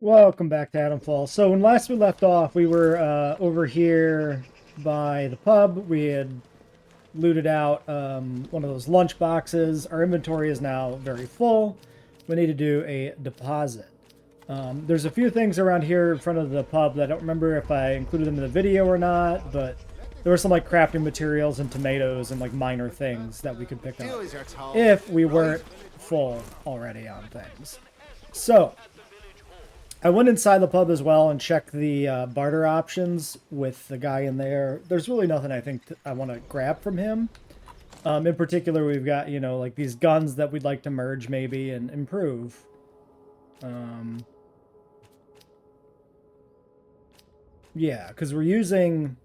Welcome back to Atomfall. So when last we left off, we were over here by the pub. We had looted out one of those lunch boxes. Our inventory is now very full. We need to do a deposit. There's a few things around here in front of the pub that I don't remember if I included them in the video or not, but there were some like crafting materials and tomatoes and like minor things that we could pick up if we weren't full already on things. So I went inside the pub as well and checked the barter options with the guy in there. There's really nothing I think I want to grab from him. In particular, we've got, like these guns that we'd like to merge maybe and improve. Yeah, because we're using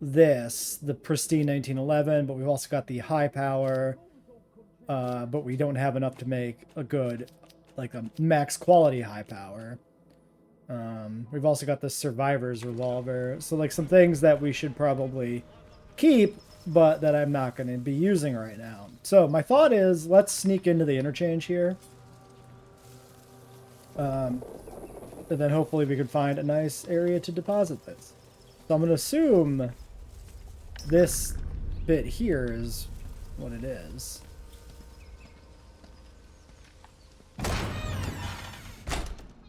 the pristine 1911, but we've also got the high power, but we don't have enough to make a good, like a max quality high power. We've also got the survivor's revolver. So like some things that we should probably keep, but that I'm not going to be using right now. So my thought is let's sneak into the interchange here. And then hopefully we can find a nice area to deposit this. So I'm going to assume this bit here is what it is.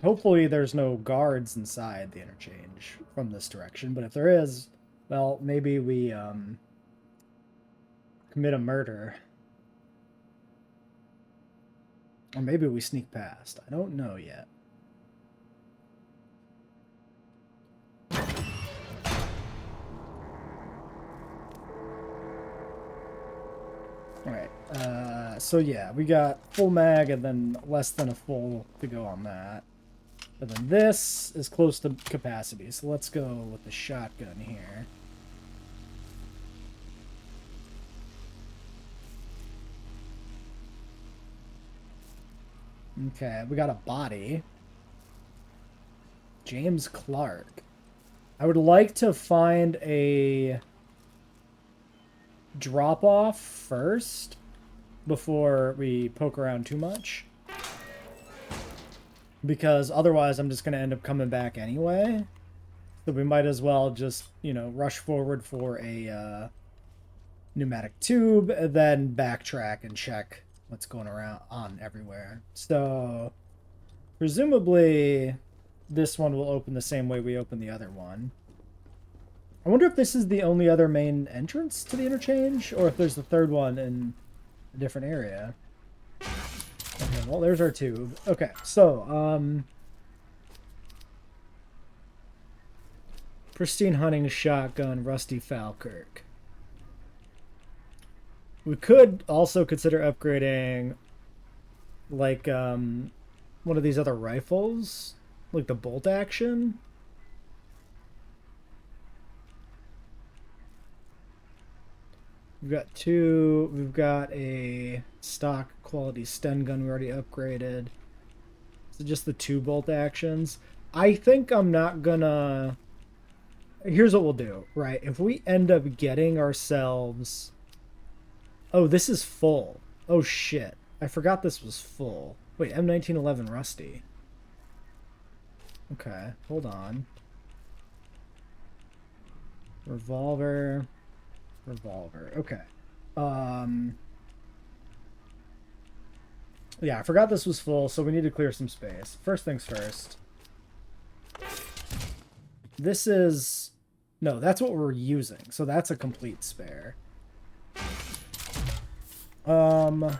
Hopefully there's no guards inside the interchange from this direction, but if there is, well, maybe we commit a murder. Or maybe we sneak past. I don't know yet. Alright, so yeah, we got full mag and then less than a full to go on that. And then this is close to capacity, so let's go with the shotgun here. Okay, we got a body. James Clark. I would like to find a drop-off first before we poke around too much. Because otherwise I'm just going to end up coming back anyway. So we might as well just, rush forward for a pneumatic tube, and then backtrack and check what's going around on everywhere. So presumably this one will open the same way we opened the other one. I wonder if this is the only other main entrance to the interchange, or if there's the third one in a different area. Okay, well, there's our tube. Okay, so, pristine hunting shotgun, Rusty Falkirk. We could also consider upgrading, like, one of these other rifles, like the bolt action. We've got two. We've got a stock quality stun gun we already upgraded. So just the two bolt actions. I think I'm not gonna... Here's what we'll do, right? If we end up getting ourselves... Oh, this is full. Oh, shit. I forgot this was full. Wait, M1911 Rusty. Okay, hold on. Revolver... Revolver. Okay. Yeah, I forgot this was full, so we need to clear some space. First things first. This is... No, that's what we're using, so that's a complete spare. Okay.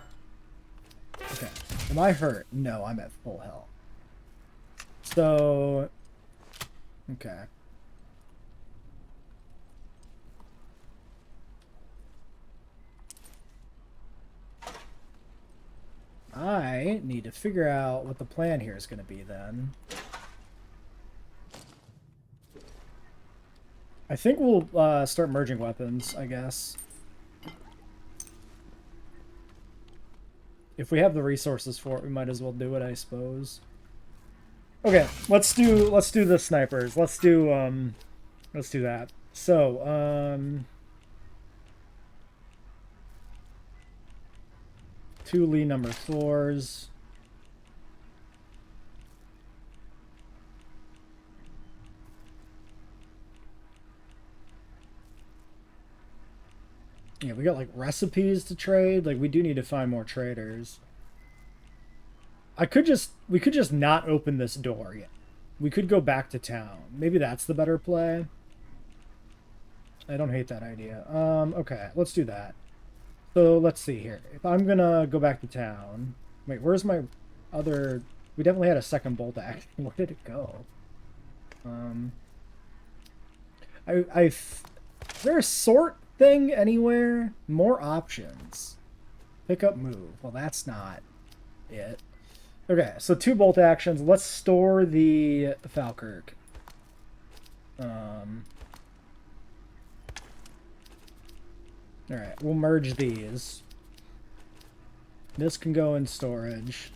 Am I hurt? No, I'm at full health. So... Okay. I need to figure out what the plan here is going to be then. I think we'll start merging weapons, I guess. If we have the resources for it, we might as well do it, I suppose. Okay, let's do the snipers. Let's do that. So, two Lee number 4s. Yeah, we got like recipes to trade. Like we do need to find more traders. We could just not open this door yet. We could go back to town. Maybe that's the better play. I don't hate that idea. Okay, let's do that. So let's see here. If I'm gonna go back to town, wait, where's my other? We definitely had a second bolt action. Where did it go? Um, is there a sort thing anywhere? More options. Pick up, move. Well, that's not it. Okay, so 2 bolt actions. Let's store the Falkirk. All right, we'll merge these. This can go in storage.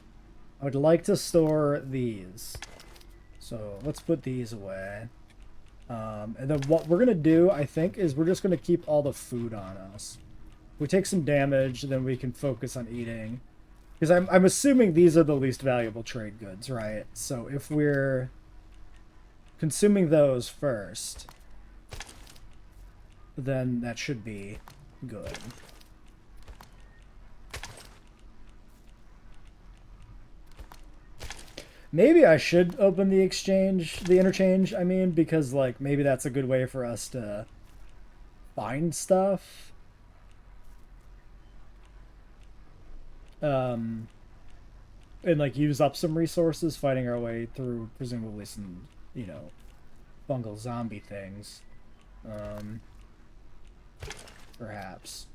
I would like to store these. So let's put these away. And then what we're going to do, I think, is we're just going to keep all the food on us. If we take some damage, then we can focus on eating. Because I'm assuming these are the least valuable trade goods, right? So if we're consuming those first, then that should be good. Maybe I should open the interchange, I mean, because, like, maybe that's a good way for us to find stuff. And, like, use up some resources fighting our way through, presumably, some, you know, fungal zombie things. Perhaps.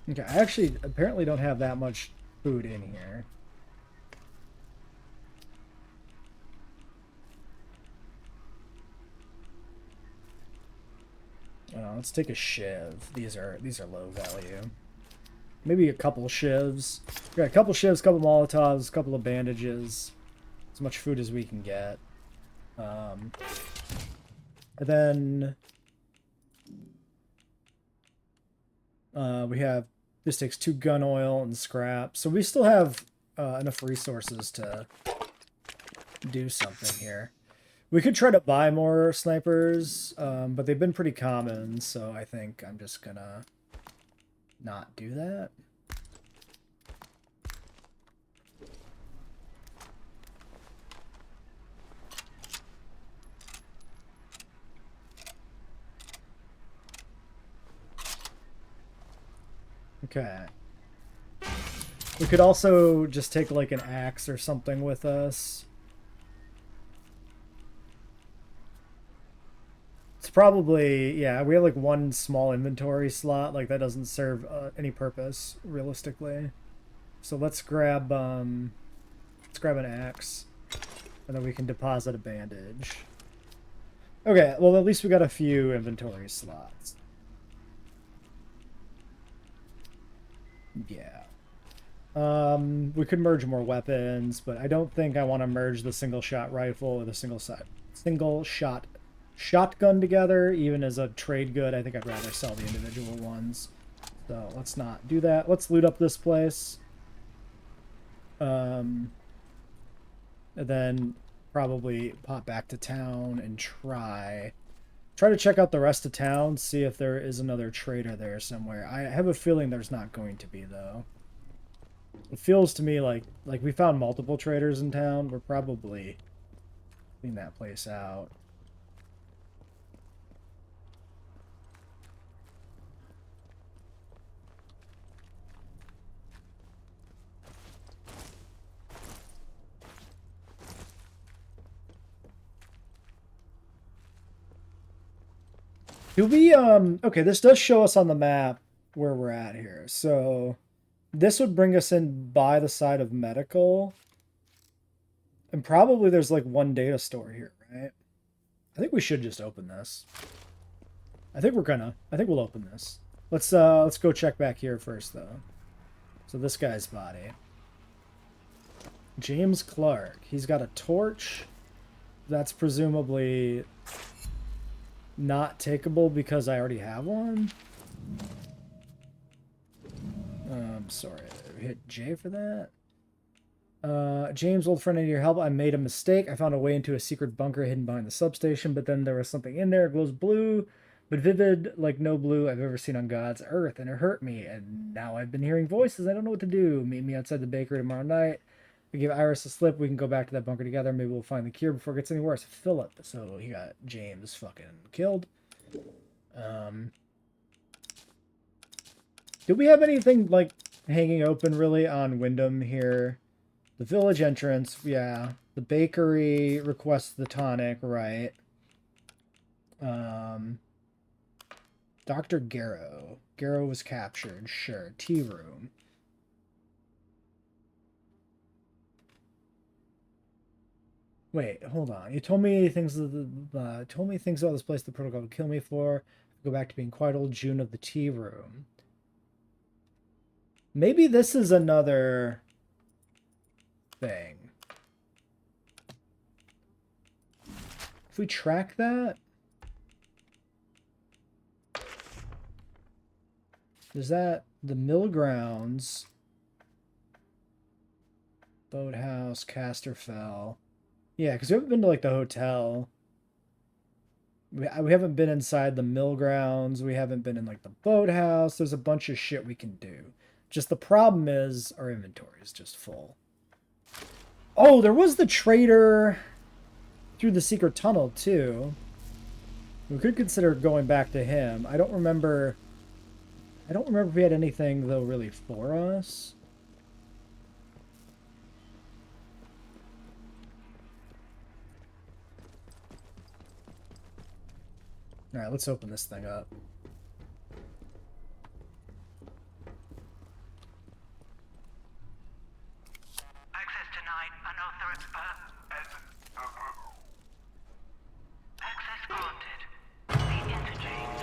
Okay, I actually apparently don't have that much food in here. Let's take a shiv. These are low value. Maybe a couple shivs. We got a couple shivs, couple molotovs, a couple of bandages. As much food as we can get. And then we have, this takes 2 gun oil and scrap. So we still have enough resources to do something here. We could try to buy more snipers, but they've been pretty common, so I think I'm just gonna not do that. Okay. We could also just take like an axe or something with us. It's probably, yeah, we have like 1 small inventory slot. Like that doesn't serve any purpose realistically. So let's grab an axe, and then we can deposit a bandage. Okay, well at least we got a few inventory slots. Yeah. We could merge more weapons, but I don't think I want to merge the single shot rifle or the single shot shotgun together, even as a trade good. I think I'd rather sell the individual ones. So let's not do that. Let's loot up this place. And then probably pop back to town and try to check out the rest of town, see if there is another trader there somewhere. I have a feeling there's not going to be, though. It feels to me like we found multiple traders in town. We're probably clean that place out. Do we, okay, this does show us on the map where we're at here. So this would bring us in by the side of medical. And probably there's like 1 data store here, right? I think we should just open this. I think we'll open this. Let's go check back here first though. So this guy's body. James Clark. He's got a torch. That's presumably not takeable because I already have one. Sorry, I hit J for that. James, old friend, I need your help. I made a mistake. I found a way into a secret bunker hidden behind the substation, but then there was something in there. It glows blue. but vivid like no blue I've ever seen on God's earth, and it hurt me. And now I've been hearing voices. I don't know what to do. Meet me outside the bakery tomorrow night. We give Iris a slip. We can go back to that bunker together. Maybe we'll find the cure before it gets any worse. Philip. So he got James fucking killed. Do we have anything like hanging open really on Wyndham here? The village entrance, yeah. The bakery requests the tonic, right? Dr. Garrow. Garrow was captured, sure. Tea room. Wait, hold on. You told me things about this place the protocol would kill me for. Go back to being quite old. June of the tea room. Maybe this is another thing. If we track that, is that the mill grounds, boathouse, Casterfell? Yeah, because we haven't been to like the hotel. We haven't been inside the mill grounds. We haven't been in like the boathouse. There's a bunch of shit we can do. Just the problem is our inventory is just full. Oh, there was the trader through the secret tunnel too. We could consider going back to him. I don't remember if we had anything though really for us. All right, let's open this thing up. Access denied. Unauthorized. Access granted. The interchange.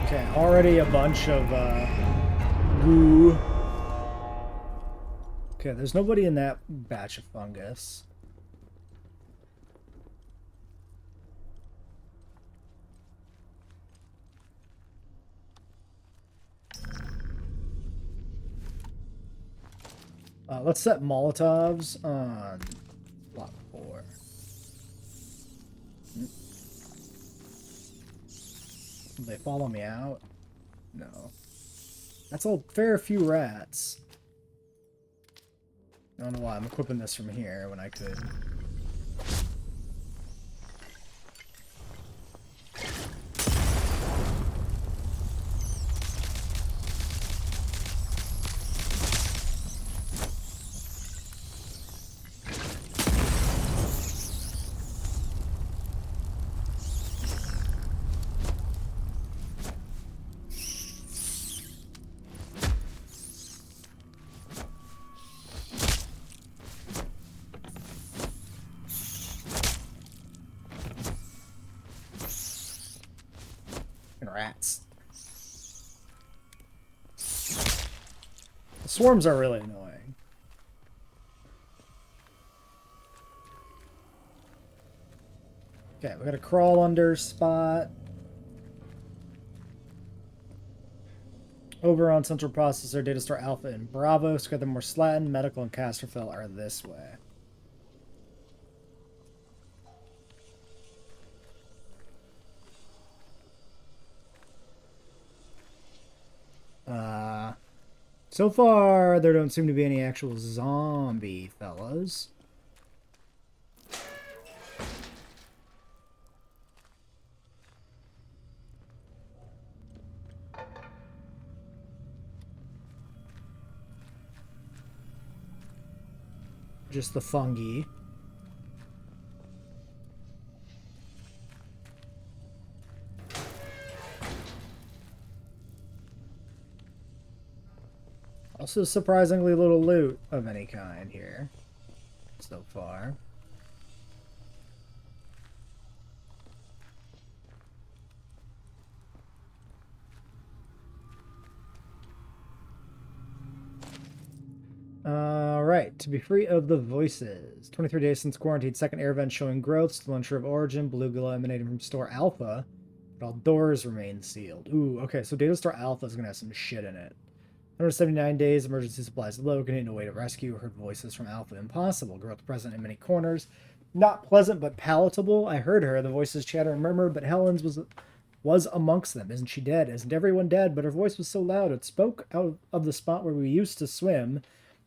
Okay, already a bunch of goo. Okay, there's nobody in that batch of fungus. Let's set Molotovs on block 4. Will they follow me out? No. That's a fair few rats. I don't know why I'm equipping this from here when I could. Rats. The swarms are really annoying. Okay, we got a crawl under spot. Over on Central Processor, Data Store Alpha and Bravo. Scothermore Slatin, Medical, and Casterfell are this way. So far, there don't seem to be any actual zombie fellas. Just the fungi. Also surprisingly little loot of any kind here so far. Alright, to be free of the voices. 23 days since quarantine, second air vent showing growth, still unsure of origin, blue glow emanating from store Alpha. But all doors remain sealed. Ooh, okay, so Data Store Alpha is going to have some shit in it. 179 days, emergency supplies low, getting no way to rescue. Heard voices from Alpha impossible. Growth present in many corners. Not pleasant, but palatable. I heard her. The voices chatter and murmur, but Helen's was amongst them. Isn't she dead? Isn't everyone dead? But her voice was so loud it spoke out of the spot where we used to swim.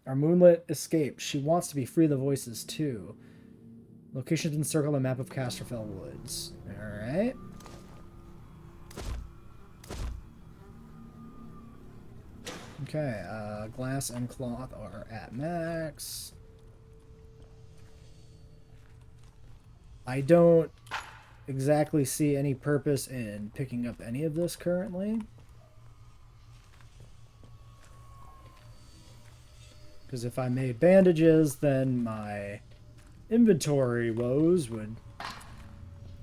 Our moonlit escape. She wants to be free of the voices too. Locations encircle a map of Casterfell Woods. Alright. Okay, glass and cloth are at max. I don't exactly see any purpose in picking up any of this currently. Because if I made bandages, then my inventory woes would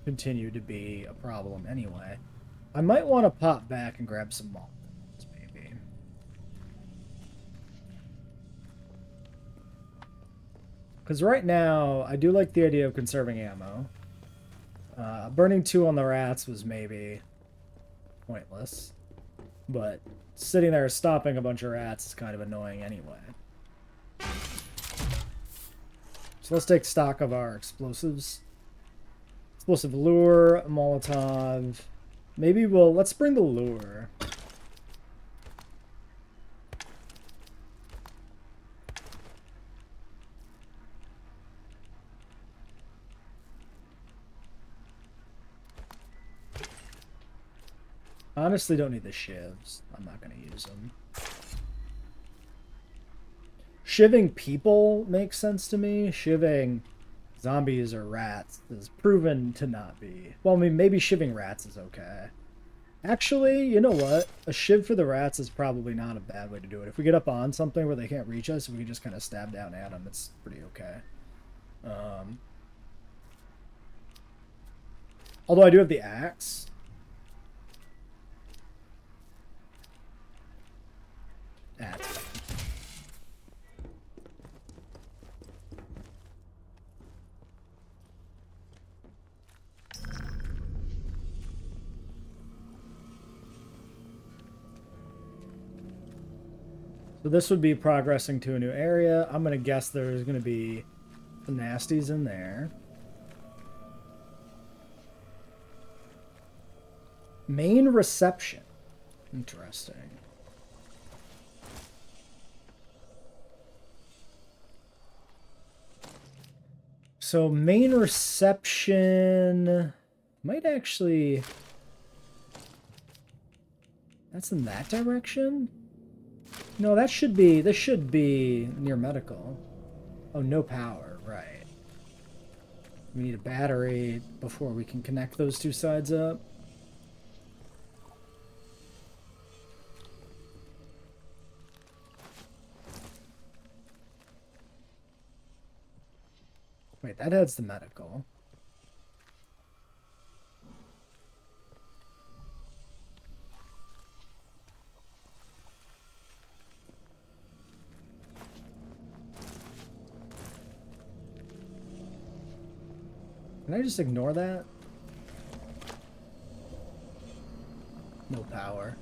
continue to be a problem anyway. I might want to pop back and grab some malt. Because right now, I do like the idea of conserving ammo. Burning 2 on the rats was maybe pointless. But sitting there stopping a bunch of rats is kind of annoying anyway. So let's take stock of our explosives. Explosive lure, Molotov. Maybe let's bring the lure. Honestly, don't need the shivs. I'm not going to use them. Shiving people makes sense to me. Shiving zombies or rats is proven to not be. Well, I mean, maybe shiving rats is okay. Actually, you know what? A shiv for the rats is probably not a bad way to do it. If we get up on something where they can't reach us, we can just kind of stab down at them. It's pretty okay. Although I do have the axe. That's fine. So this would be progressing to a new area. I'm going to guess there's going to be some nasties in there. Main reception. Interesting. So main reception might actually... That's in that direction? No, this should be near medical. Oh, no power, right. We need a battery before we can connect those two sides up. Wait, that heads to medical. Can I just ignore that? No power.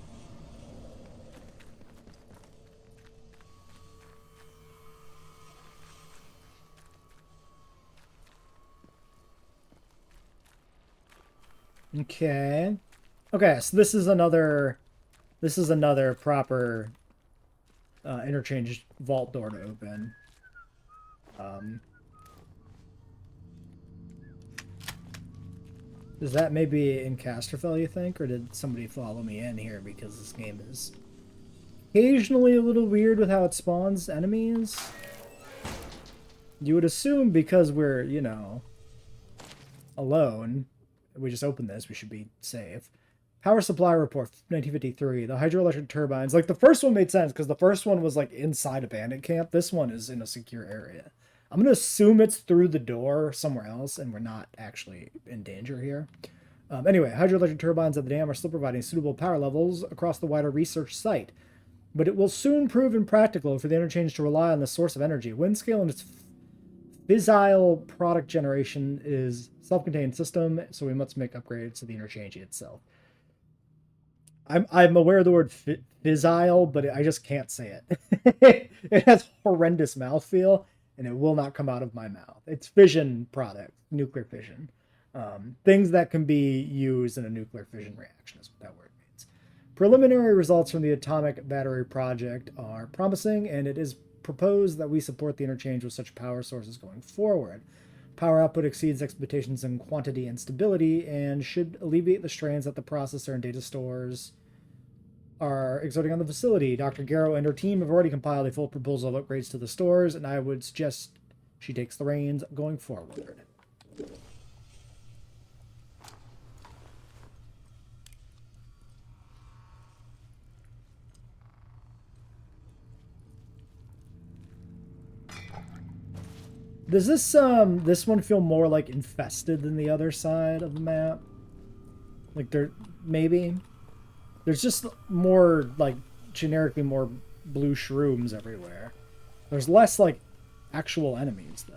Okay. Okay, so this is another proper interchange vault door to open. Is that maybe in Casterfell, you think? Or did somebody follow me in here because this game is occasionally a little weird with how it spawns enemies? You would assume because we're, you know, alone, we just opened this, we should be safe. Power supply report, 1953. The hydroelectric turbines. Like, the first one made sense because the first one was, like, inside a bandit camp. This one is in a secure area. I'm going to assume it's through the door somewhere else, and we're not actually in danger here. Anyway, hydroelectric turbines at the dam are still providing suitable power levels across the wider research site. But it will soon prove impractical for the interchange to rely on the source of energy. Windscale and its fissile product generation is a self-contained system, so we must make upgrades to the interchange itself. I'm aware of the word fissile, but I just can't say it. It has horrendous mouthfeel, and it will not come out of my mouth. It's fission product, nuclear fission. Things that can be used in a nuclear fission reaction is what that word means. Preliminary results from the atomic battery project are promising, and it is proposed that we support the interchange with such power sources going forward. Power output exceeds expectations in quantity and stability and should alleviate the strains that the processor and data stores are exerting on the facility. Dr. Garrow and her team have already compiled a full proposal of upgrades to the stores, and I would suggest she takes the reins going forward. Does this one feel more like infested than the other side of the map? Like maybe there's just more like generically more blue shrooms everywhere. There's less like actual enemies though,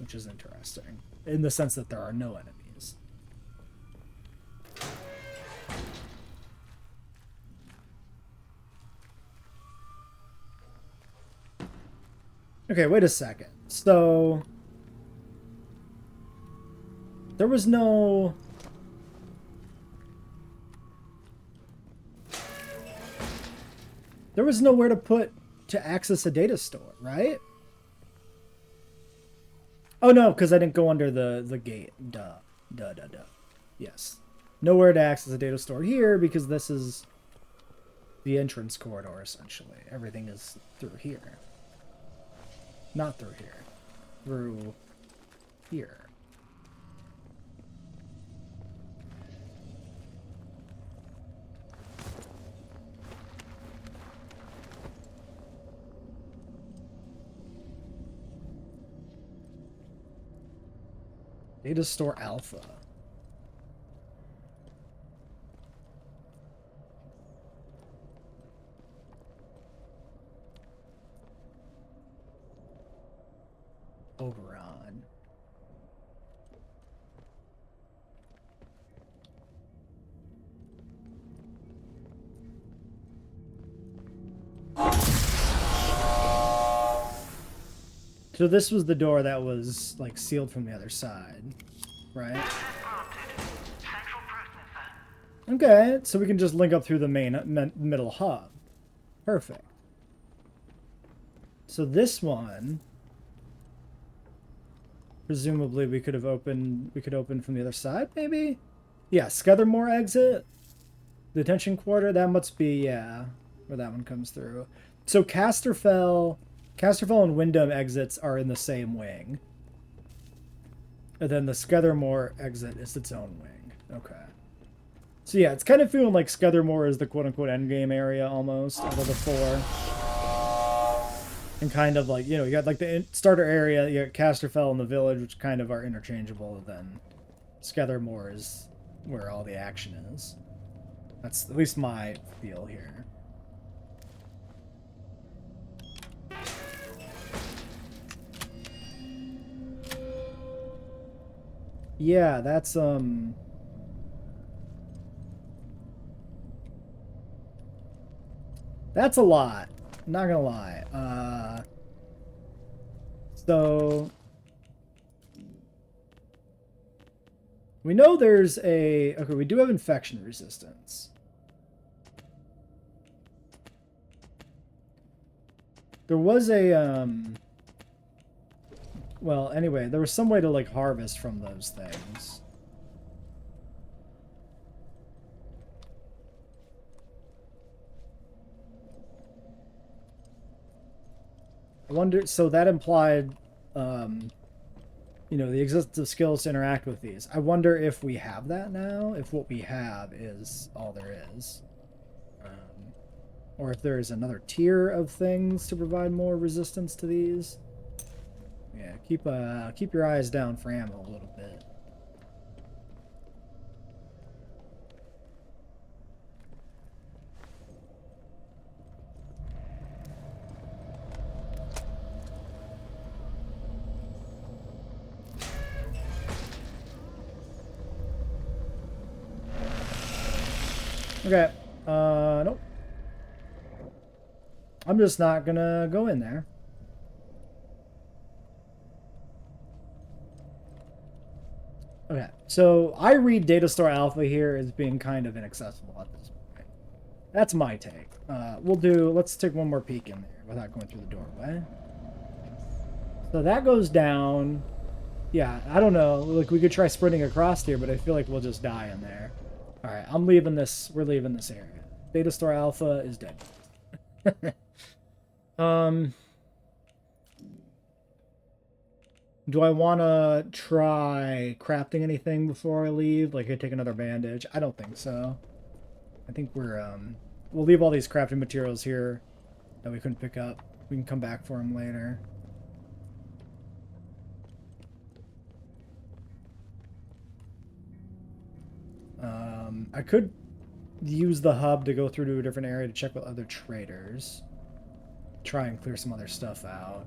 which is interesting in the sense that there are no enemies. Okay, wait a second. So there was no nowhere to access a data store, right? Oh no, because I didn't go under the gate. Duh. Yes. Nowhere to access a data store here because this is the entrance corridor essentially. Everything is through here. Not through here. Through here. Data store alpha. Overon. So this was the door that was like sealed from the other side, right? Okay, so we can just link up through the main middle hub. Perfect. So this one, presumably we could open from the other side, maybe? Yeah, Scuthermore exit. The detention quarter, that must be, yeah, where that one comes through. So Casterfell and Wyndham exits are in the same wing. And then the Scuthermore exit is its own wing. Okay. So yeah, it's kind of feeling like Scuthermore is the quote-unquote endgame area almost out of the four. And kind of like, you know, you got like the starter area, you got Casterfell and the village, which kind of are interchangeable. And then Scuthermore is where all the action is. That's at least my feel here. Yeah, that's a lot. Not gonna lie. So we know there's a okay. We do have infection resistance. There was a well, anyway, there was some way to like harvest from those things. I wonder, so that implied, you know, the existence of skills to interact with these. I wonder if we have that now, if what we have is all there is. Or if there is another tier of things to provide more resistance to these. Yeah, keep your eyes down for ammo a little bit. Okay. Nope. I'm just not gonna go in there. Okay, so I read Data Store Alpha here as being kind of inaccessible at this point. That's my take. Let's take one more peek in there without going through the doorway. So that goes down. Yeah, I don't know. Like, we could try sprinting across here, but I feel like we'll just die in there. All right, I'm leaving this. We're leaving this area. Data Store Alpha is dead. Do I want to try crafting anything before I leave? Like, I take another bandage? I don't think so. I think we'll leave all these crafting materials here that we couldn't pick up. We can come back for them later. I could use the hub to go through to a different area to check with other traders. Try and clear some other stuff out.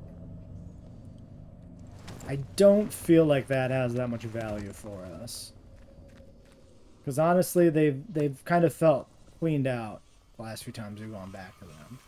I don't feel like that has that much value for us. Because honestly, they've kind of felt cleaned out the last few times we've gone back to them.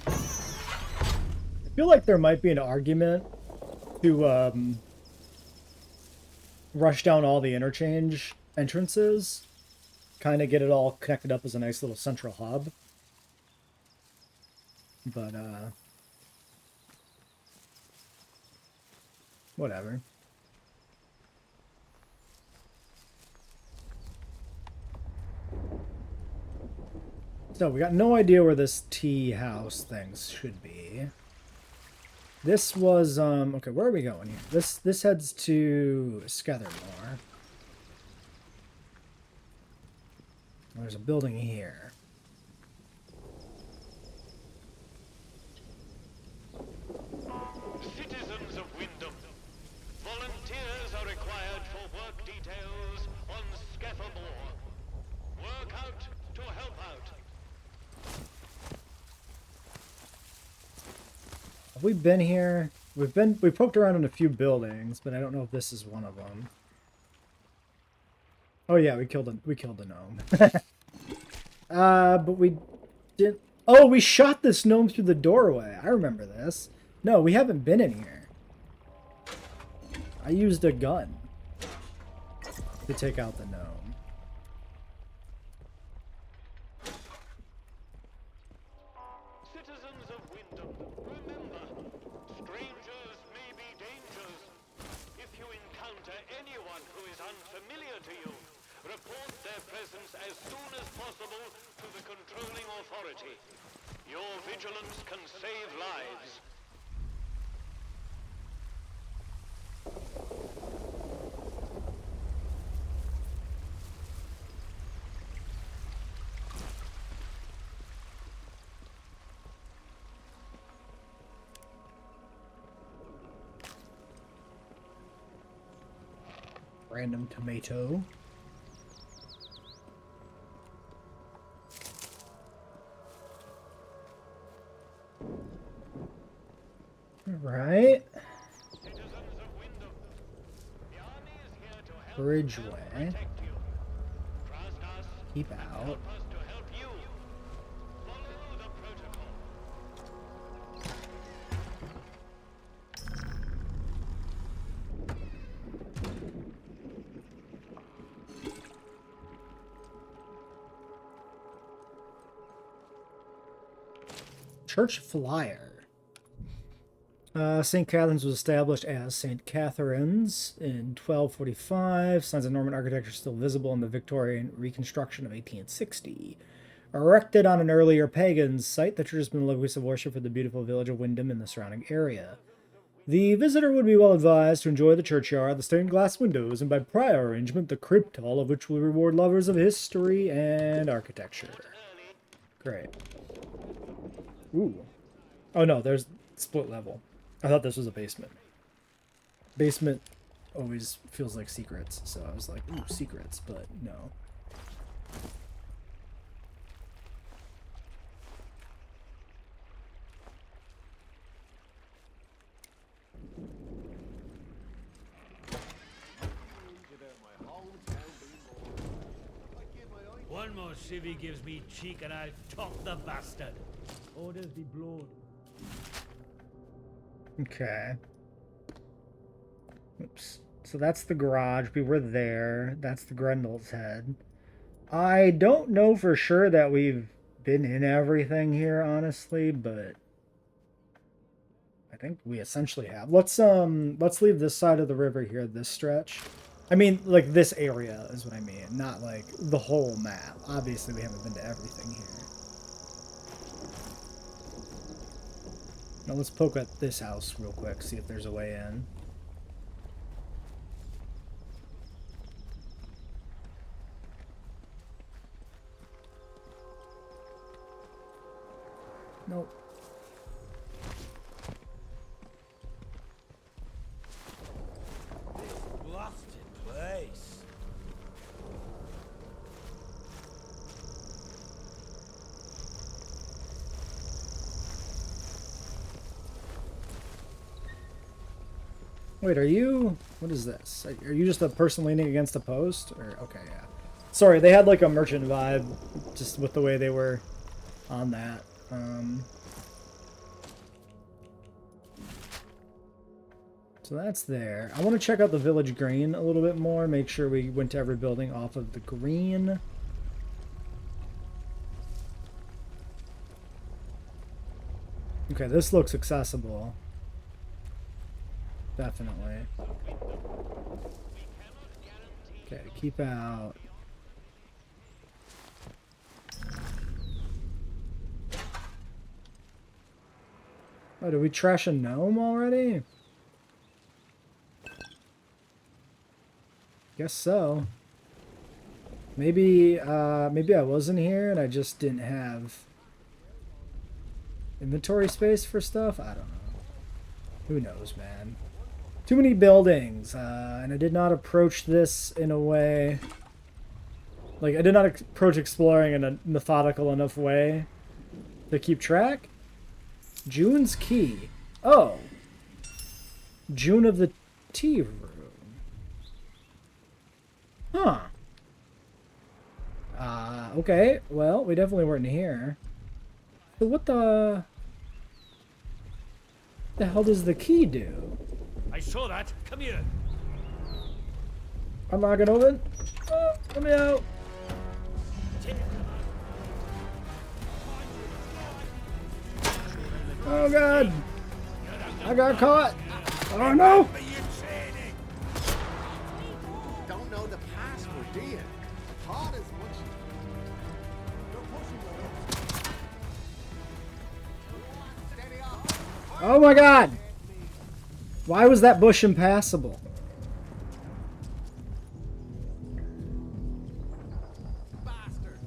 I feel like there might be an argument to rush down all the interchange entrances, kind of get it all connected up as a nice little central hub. But whatever. So we got no idea where this tea house thing should be. This was okay, where are we going here? This heads to Scathermore. There's a building here. Citizens of Wyndham, volunteers are required for work details on Scathermore. Work out to help out. Have we been here? We poked around in a few buildings, but I don't know if this is one of them. Oh yeah, we killed the gnome. But we did. Oh, we shot this gnome through the doorway. I remember this. No, we haven't been in here. I used a gun to take out the gnome. Citizens of Wyndham, remember, strangers may be dangers. If you encounter anyone who is unfamiliar to you, report their presence as soon as possible to the controlling authority. Your vigilance can save lives. Random tomato. Right. Citizens of Wyndham, the army is here to help Bridgeway. and protect you. Trust us. Keep out. Help us to help you. Follow the protocol. Church flyer. St. Catherine's was established as St. Catherine's in 1245. Signs of Norman architecture still visible in the Victorian reconstruction of 1860. Erected on an earlier pagan site, the church has been the locus of worship for the beautiful village of Wyndham and the surrounding area. The visitor would be well advised to enjoy the churchyard, the stained glass windows, and by prior arrangement, the crypt, all of which will reward lovers of history and architecture. Great. Ooh. Oh no, there's split level. I thought this was a basement. Basement always feels like secrets, so I was like, ooh, secrets, but no. One more civvy gives me cheek and I'll top the bastard. Orders be blowed. Okay. Oops. So that's the garage. We were there. That's the Grendel's head. I don't know for sure that we've been in everything here, honestly, but I think we essentially have. Let's leave this side of the river here, this stretch. I mean, like, this area is what I mean, not, like, the whole map. Obviously, we haven't been to everything here. Now, let's poke at this house real quick, see if there's a way in. Nope. Blasted place. Wait, are you... What is this? Are you just a person leaning against a post? Or okay, yeah. Sorry, they had like a merchant vibe, just with the way they were on that. So that's there. I want to check out the village green a little bit more, make sure we went to every building off of the green. Okay, this looks accessible. Definitely. Okay, keep out. Oh, did we trash a gnome already? Guess so. Maybe I wasn't here and I just didn't have inventory space for stuff? I don't know. Who knows, man. Too many buildings, and I did not approach this in a way... Like, I did not approach exploring in a methodical enough way to keep track. June's Key. Oh. June of the Tea Room. Huh. Okay. Well, we definitely weren't here. But what the hell does the key do? I saw that. Come here. Unlock it open. Oh, let me out. Oh god. I got caught. Oh no. Don't know the password, do you? Hard as what you... Steady up. Oh my god. Why was that bush impassable? Bastard.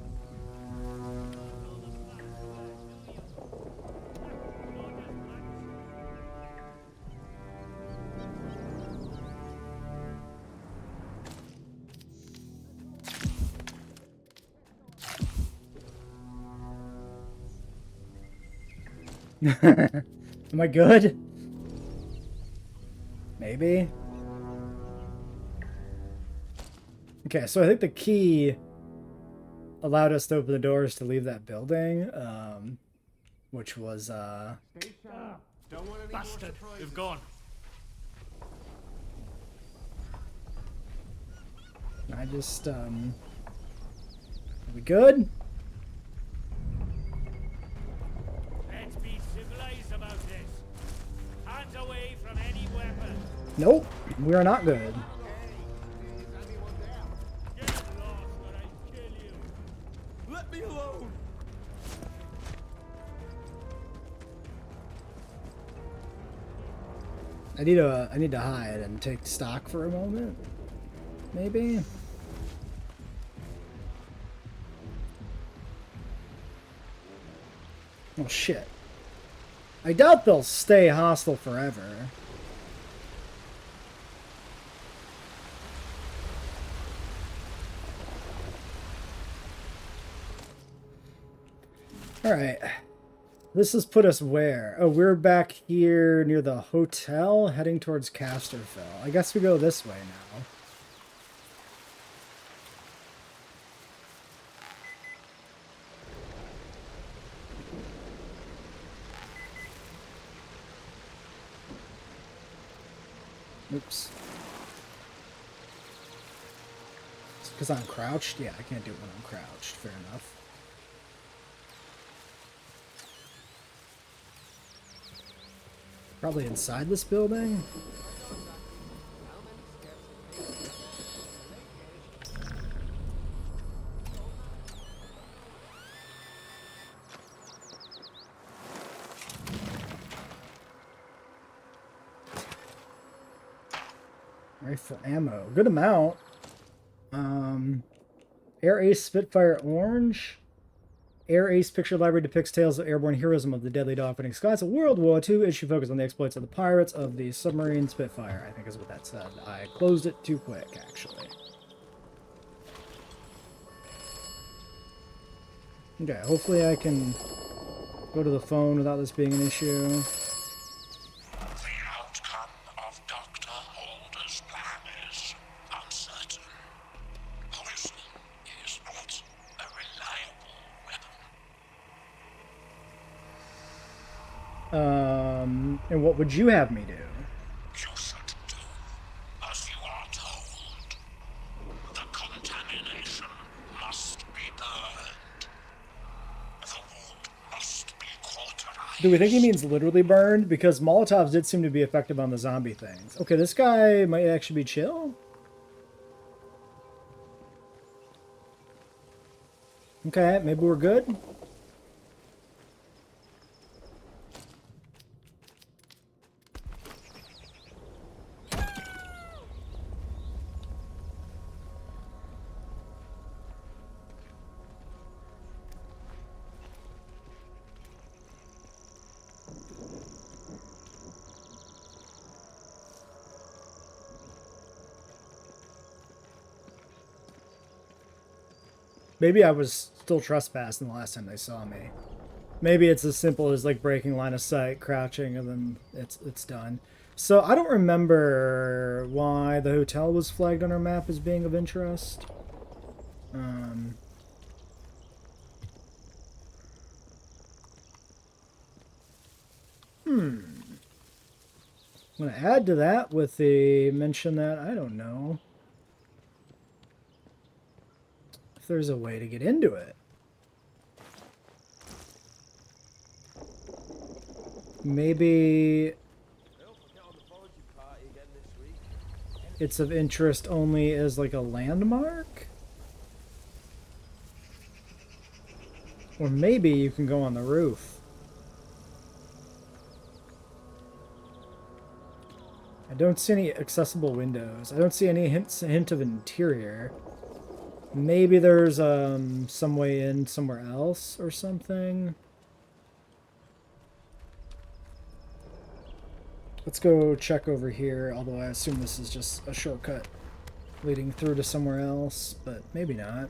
Am I good? Maybe. Okay, so I think the key allowed us to open the doors to leave that building, which was, Don't want any Bastard. more They've gone. I just, are we good? Let's be civilized about this. Hands away from any weapon. Nope, we are not good. Get lost or I kill you. Let me alone. I need to hide and take stock for a moment. Maybe. Oh shit. I doubt they'll stay hostile forever. Alright. This has put us where? Oh, we're back here near the hotel, heading towards Casterville. I guess we go this way now. Oops. Because I'm crouched? Yeah, I can't do it when I'm crouched. Fair enough. Probably inside this building? Rifle ammo. Good amount. Air Ace Spitfire Orange. Air Ace picture library depicts tales of airborne heroism of the deadly dogfighting skies of World War II. Issue focused on the exploits of the pirates of the submarine Spitfire, I think is what that said. I closed it too quick, actually. Okay, hopefully I can go to the phone without this being an issue. And what would you have me do? You should do as you are told. The contamination must be burned. The wood must be cauterized. Do we think he means literally burned? Because Molotovs did seem to be effective on the zombie things. Okay, this guy might actually be chill. Okay, maybe we're good. Maybe I was still trespassing the last time they saw me. Maybe it's as simple as like breaking line of sight, crouching, and then it's done. So I don't remember why the hotel was flagged on our map as being of interest. I'm gonna add to that with the mention that I don't know if there's a way to get into it. Maybe it's of interest only as like a landmark? Or maybe you can go on the roof. I don't see any accessible windows. I don't see any hint of interior. Maybe there's some way in somewhere else or something. Let's go check over here, although I assume this is just a shortcut leading through to somewhere else, but maybe not.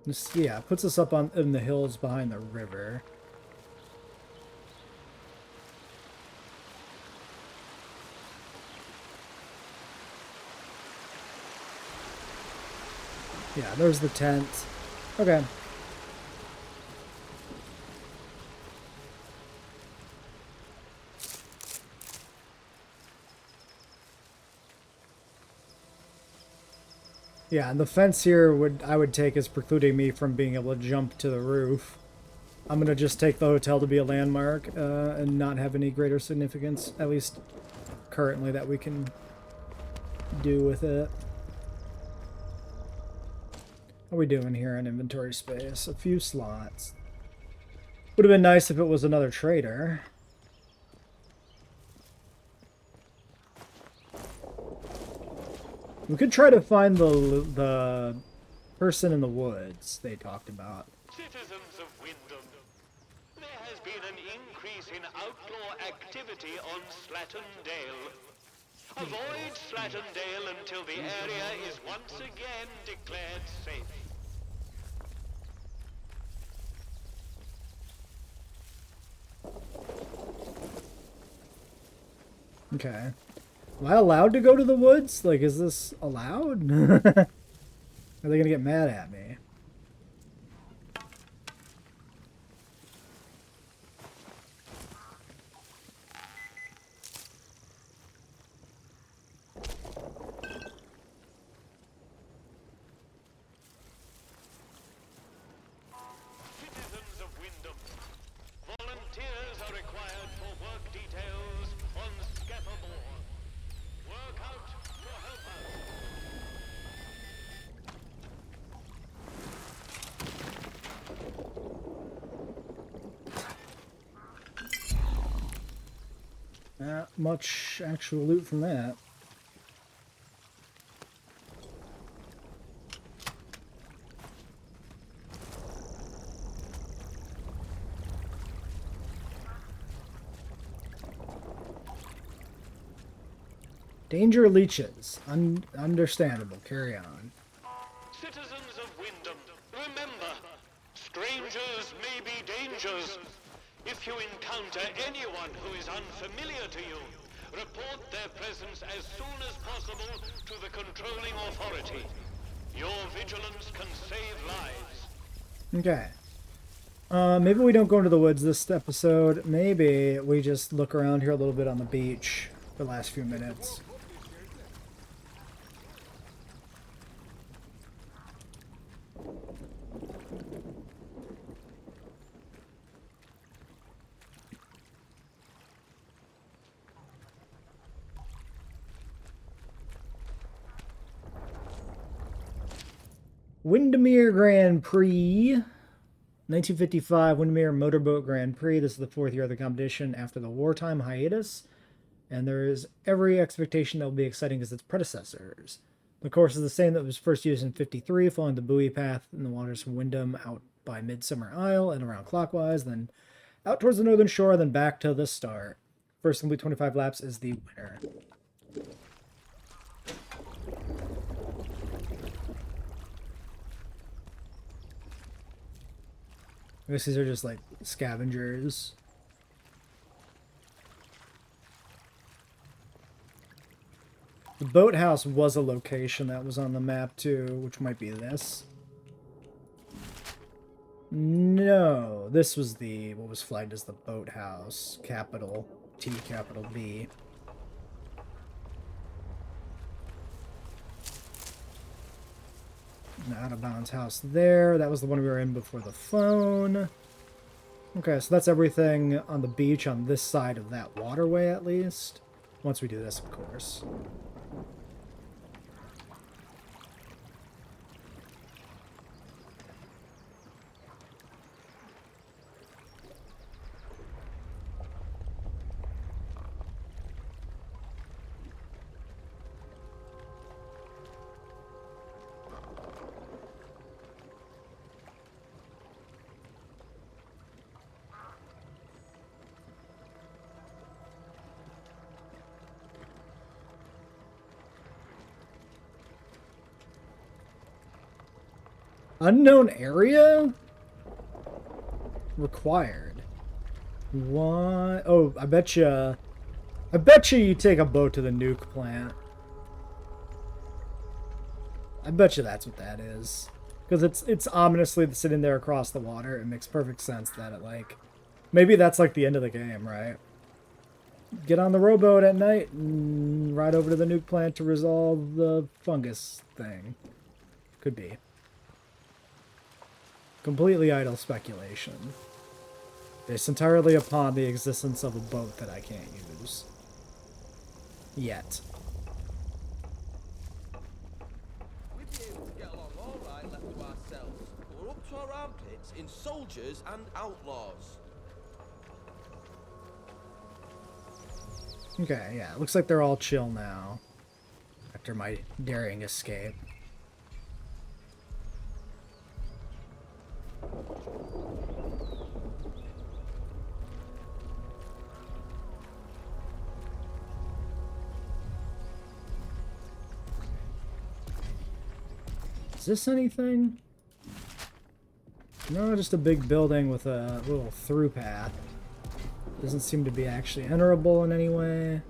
This, yeah, puts us up in the hills behind the river. Yeah, there's the tent. Okay. Yeah, and the fence here I would take as precluding me from being able to jump to the roof. I'm gonna just take the hotel to be a landmark and not have any greater significance, at least currently, that we can do with it. How are we doing here on inventory space? A few slots. Would have been nice if it was another trader. We could try to find the person in the woods they talked about. Citizens of Wyndham, there has been an increase in outlaw activity on Slattern Dale. Avoid Slattern Dale until the area is once again declared safe. Okay. Am I allowed to go to the woods? Like, is this allowed? Are they gonna get mad at me? Citizens of Wyndham, volunteers are required for work details on Scaffoldboard. Work out to help us. Not much actual loot from that. Danger leeches. Understandable. Carry on. Citizens of Wyndham, remember, strangers may be dangers. If you encounter anyone who is unfamiliar to you, report their presence as soon as possible to the controlling authority. Your vigilance can save lives. Okay. Maybe we don't go into the woods this episode. Maybe we just look around here a little bit on the beach for the last few minutes. Windermere Grand Prix. 1955 Windermere Motorboat Grand Prix. This is the 4th year of the competition after the wartime hiatus, and there is every expectation that will be exciting as its predecessors. The course is the same that was first used in 53, following the buoy path in the waters from Wyndham out by Midsummer Isle and around clockwise, then out towards the northern shore, then back to the start. First complete 25 laps is the winner. I guess these are just like scavengers. The boathouse was a location that was on the map too, which might be this. No, this was the, what was flagged as the boathouse, capital T, capital B. An out of bounds house there. That was the one we were in before the phone. Okay, so that's everything on the beach on this side of that waterway at least. Once we do this, of course. Unknown area? Required. What? Oh, I bet you take a boat to the nuke plant. I bet you that's what that is. Because it's ominously sitting there across the water. It makes perfect sense that it, like... Maybe that's, like, the end of the game, right? Get on the rowboat at night and ride over to the nuke plant to resolve the fungus thing. Could be. Completely idle speculation. Based entirely upon the existence of a boat that I can't use. Yet. We'd be able to get along all right left to We're up to our armpits in soldiers and outlaws. Okay, yeah, looks like they're all chill now. After my daring escape. Is this anything? No, just a big building with a little through path. Doesn't seem to be actually enterable in any way.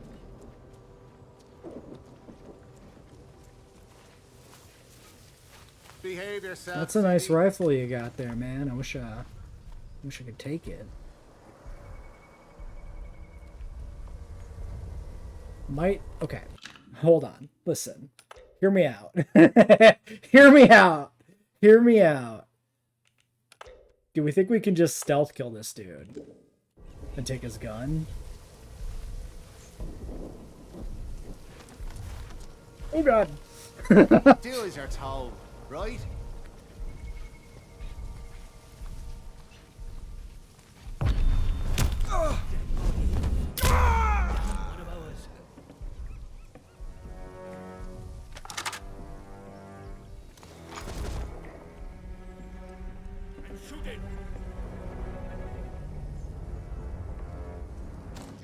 Behave yourself. That's a nice City. rifle you got there, man. I wish I could take it. Okay. Hold on. Listen. Hear me out. Hear me out. Hear me out. Do we think we can just stealth kill this dude? And take his gun? Oh god. Do as you're told, right? One of ours. I'm shooting.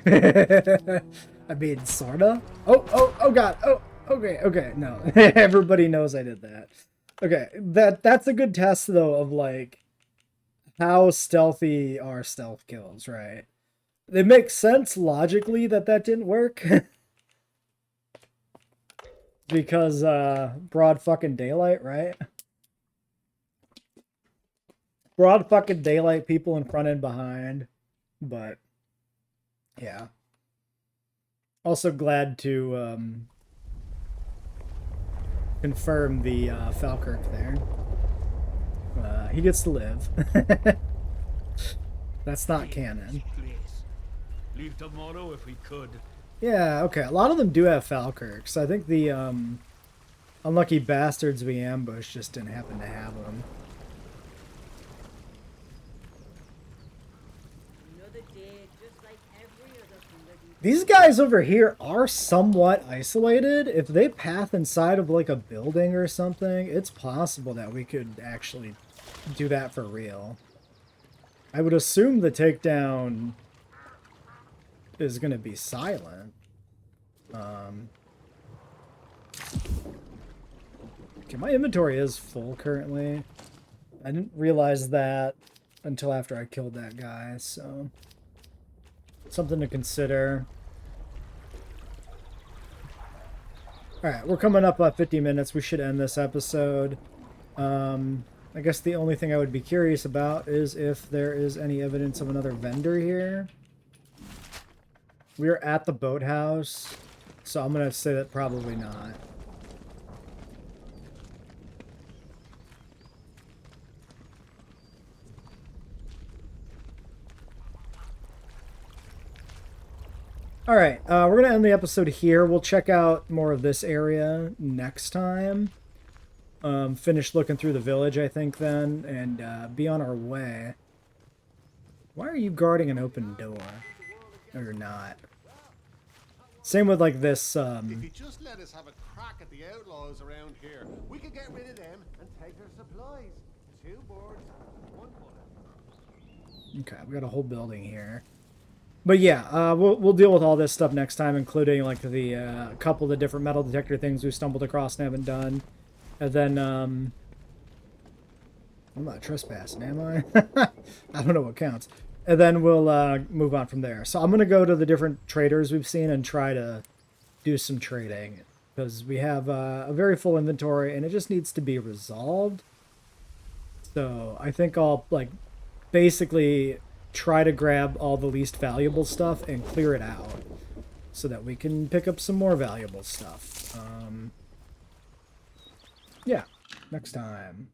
I mean, sorta. Oh god. Oh, okay. No, everybody knows I did that. Okay, that's a good test though of like how stealthy are stealth kills, right? It makes sense logically that didn't work because broad fucking daylight, right? Broad fucking daylight, people in front and behind, but yeah. Also glad to confirm the Falkirk there. He gets to live. That's not canon. Place. Leave tomorrow if we could. Yeah, okay. A lot of them do have Falkirks. I think the unlucky bastards we ambushed just didn't happen to have them. These guys over here are somewhat isolated. If they path inside of like a building or something, it's possible that we could actually do that for real. I would assume the takedown is going to be silent. Okay, my inventory is full currently. I didn't realize that until after I killed that guy, so something to consider. Alright, we're coming up on 50 minutes. We should end this episode. I guess the only thing I would be curious about is if there is any evidence of another vendor here. We are at the boathouse, so I'm going to say that probably not. Alright, we're going to end the episode here. We'll check out more of this area next time. Finish looking through the village, I think, then, and be on our way. Why are you guarding an open door? Or not? Same with, like, this, If you just let us have a crack at the outlaws around here, we could get rid of them and take their supplies. 2 birds, 1 bullet. Okay, we got a whole building here. But yeah, we'll deal with all this stuff next time, including like the couple of the different metal detector things we stumbled across and haven't done. And then I'm not trespassing, am I? I don't know what counts. And then we'll move on from there. So I'm gonna go to the different traders we've seen and try to do some trading because we have a very full inventory and it just needs to be resolved. So I think I'll like basically try to grab all the least valuable stuff and clear it out so that we can pick up some more valuable stuff. Yeah, next time.